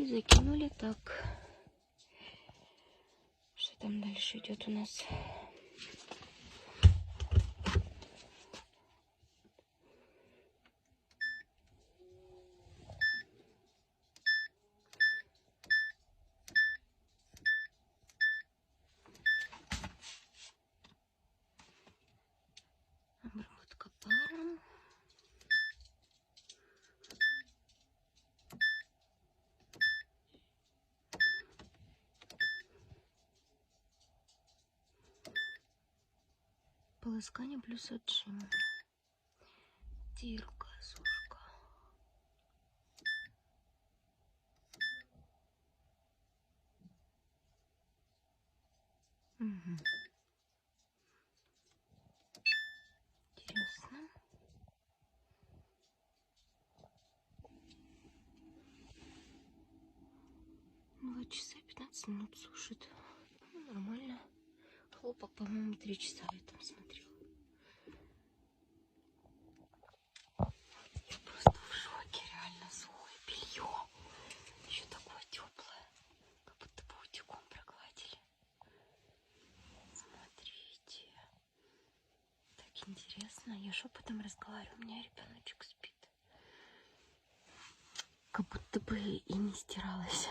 И закинули так. Что там дальше идет у нас? Обработка паром. Полоскание плюс отжим. Стирка, сушка. Угу. Интересно. Два часа 15 минут сушит. Ну, нормально. Хлопок, по-моему, 3 часа я там смотрела. Я просто в шоке, реально сухое белье. Еще такое теплое. Как будто бы утюгом прогладили. Смотрите. Так интересно. Я шепотом разговариваю. У меня ребеночек спит. Как будто бы и не стиралась.